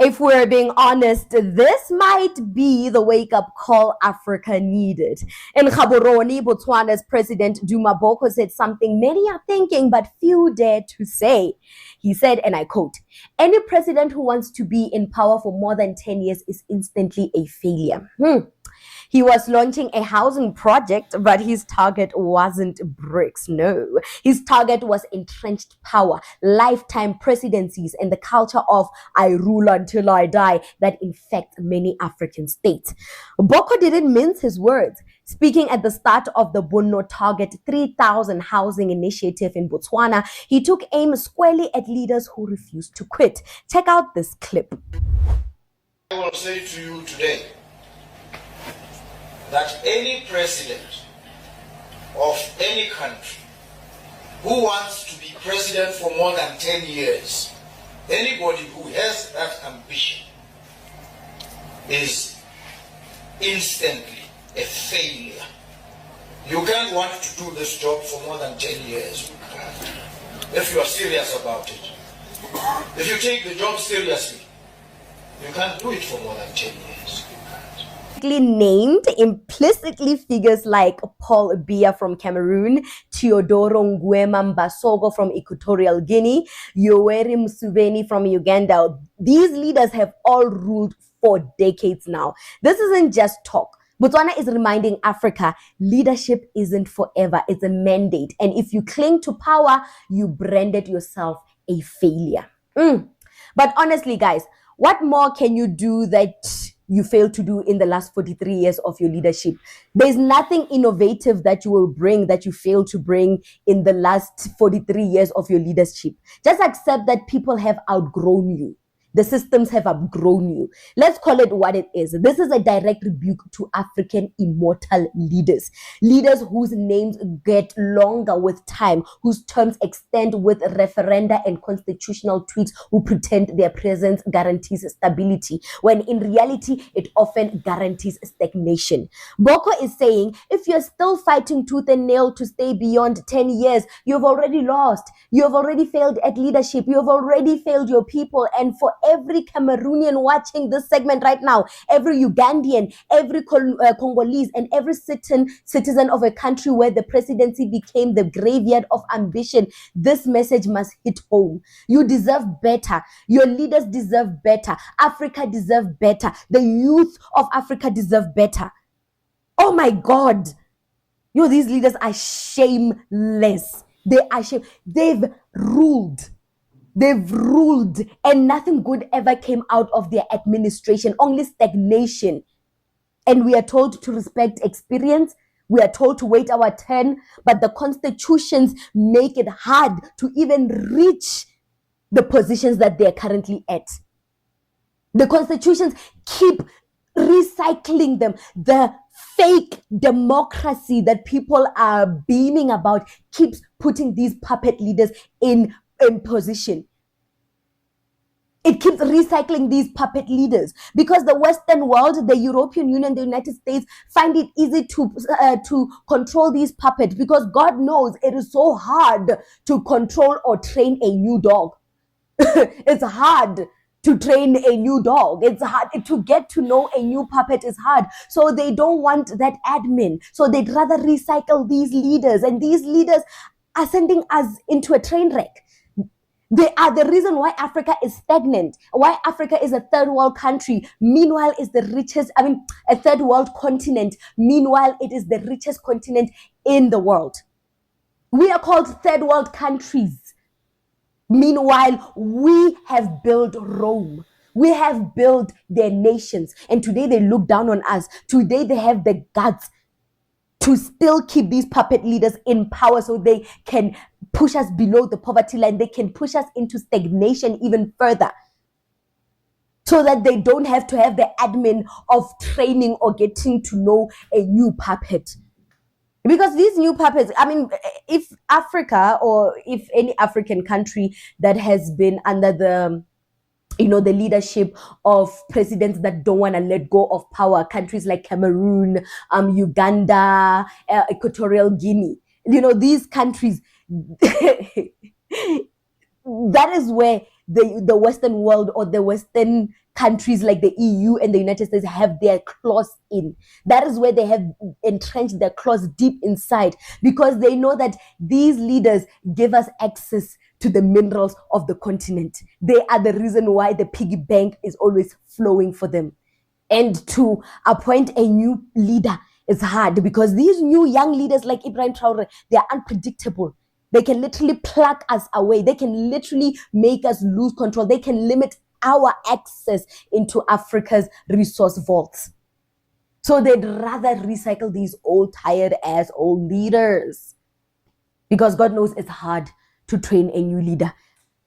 If we're being honest, this might be the wake-up call Africa needed. In Gaborone, Botswana's President Duma Boko said something many are thinking but few dare to say. He said, and I quote, "Any president who wants to be in power for more than 10 years is instantly a failure." He was launching a housing project, but his target wasn't bricks. No, his target was entrenched power, lifetime presidencies, and the culture of "I rule until I die" that infects many African states. Boko didn't mince his words. Speaking at the start of the Bono Target 3,000 housing initiative in Botswana, he took aim squarely at leaders who refused to quit. Check out this clip. I will say to you today that any president of any country who wants to be president for more than 10 years, anybody who has that ambition is instantly a failure. You can't want to do this job for more than 10 years if you are serious about it. If you take the job seriously, you can't do it for more than 10 years. Named implicitly figures like Paul BIYA from Cameroon, Teodoro Nguema Mbasogo from Equatorial Guinea, Yoweri Museveni from Uganda. These leaders have all ruled for decades now. This isn't just talk. Botswana is reminding Africa leadership isn't forever, it's a mandate. And if you cling to power, you branded yourself a failure. But honestly, guys, what more can you do that you failed to do in the last 43 years of your leadership? There's nothing innovative that you will bring that you failed to bring in the last 43 years of your leadership. Just accept that people have outgrown you. The systems have outgrown you. Let's call it what it is. This is a direct rebuke to African immortal leaders. Leaders whose names get longer with time, whose terms extend with referenda and constitutional tweaks, who pretend their presence guarantees stability, when in reality, it often guarantees stagnation. Boko is saying, if you're still fighting tooth and nail to stay beyond 10 years, you've already lost. You have already failed at leadership. You have already failed your people. And for every Cameroonian watching this segment right now, every Ugandan, every Congolese, and every citizen of a country where the presidency became the graveyard of ambition, this message must hit home. You deserve better. Your leaders deserve better. Africa deserves better. The youth of Africa deserve better. Oh my God. These leaders are shameless. They are shameless. They've ruled, and nothing good ever came out of their administration, only stagnation. And we are told to respect experience. We are told to wait our turn, but the constitutions make it hard to even reach the positions that they're currently at. The constitutions keep recycling them. The fake democracy that people are beaming about keeps putting these puppet leaders in position. It keeps recycling these puppet leaders because the Western world, the European Union, the United States find it easy to control these puppets because God knows it is so hard to control or train a new dog. It's hard to train a new dog. It's hard to get to know a new puppet is hard. So they don't want that admin. So they'd rather recycle these leaders, and these leaders are sending us into a train wreck. They are the reason why Africa is stagnant, why Africa is a third world country. Meanwhile, it's the richest, a third world continent. Meanwhile, it is the richest continent in the world. We are called third world countries. Meanwhile, we have built Rome. We have built their nations. And today they look down on us. Today they have the guts to still keep these puppet leaders in power so they can push us below the poverty line. They can push us into stagnation even further so that they don't have to have the admin of training or getting to know a new puppet. Because these new puppets, if Africa or if any African country that has been under the leadership of presidents that don't want to let go of power, countries like Cameroon, Uganda, Equatorial Guinea, these countries, that is where the Western world or the Western countries like the EU and the United States have their claws in. That is where they have entrenched their claws deep inside, because they know that these leaders give us access to the minerals of the continent. They are the reason why the piggy bank is always flowing for them. And to appoint a new leader is hard, because these new young leaders like Ibrahim Traore, they are unpredictable. They can literally pluck us away. They can literally make us lose control. They can limit our access into Africa's resource vaults. So they'd rather recycle these old, tired ass old leaders, because God knows it's hard to train a new leader.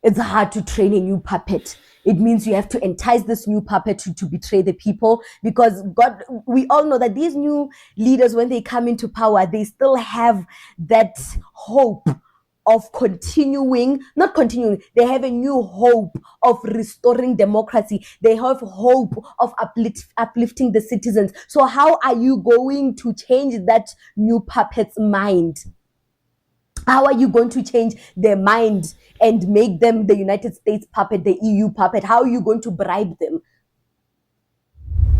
It's hard to train a new puppet. It means you have to entice this new puppet to betray the people, because we all know that these new leaders, when they come into power, they still have that hope of not continuing. They have a new hope of restoring democracy. They have hope of uplifting the citizens. So how are you going to change that new puppet's mind? How are you going to change their mind and make them the United States puppet, the EU puppet? How are you going to bribe them?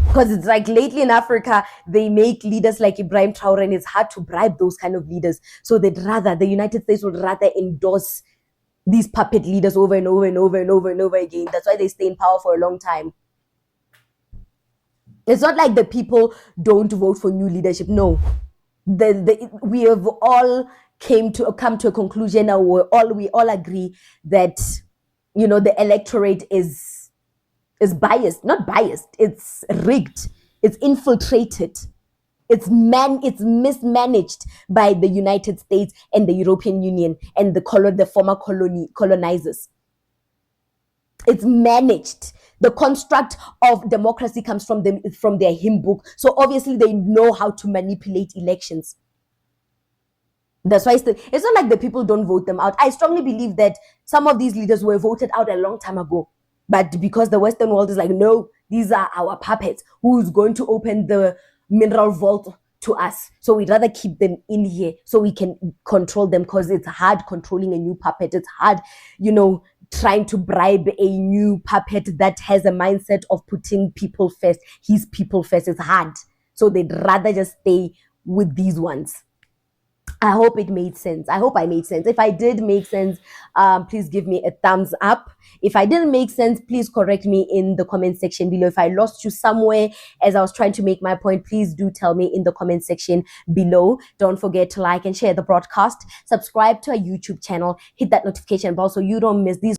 Because it's like lately in Africa, they make leaders like Ibrahim Traore, and it's hard to bribe those kind of leaders. So the United States would rather endorse these puppet leaders over and over and over and over and over again. That's why they stay in power for a long time. It's not like the people don't vote for new leadership. No, we have all come to a conclusion, and we all agree that the electorate is biased. Not biased, it's rigged, it's infiltrated, it's mismanaged by the United States and the European Union and the former colonizers. It's managed. The construct of democracy comes from their hymn book, so obviously they know how to manipulate elections. That's why it's not like the people don't vote them out. I strongly believe that some of these leaders were voted out a long time ago. But because the Western world is like, no, these are our puppets. Who's going to open the mineral vault to us? So we'd rather keep them in here so we can control them, because it's hard controlling a new puppet. It's hard, trying to bribe a new puppet that has a mindset of putting people first, his people first. It's hard. So they'd rather just stay with these ones. I hope it made sense. I hope I made sense. If I did make sense, please give me a thumbs up. If I didn't make sense, please correct me in the comment section below. If I lost you somewhere as I was trying to make my point, please do tell me in the comment section below. Don't forget to like and share the broadcast. Subscribe to our YouTube channel. Hit that notification bell so you don't miss these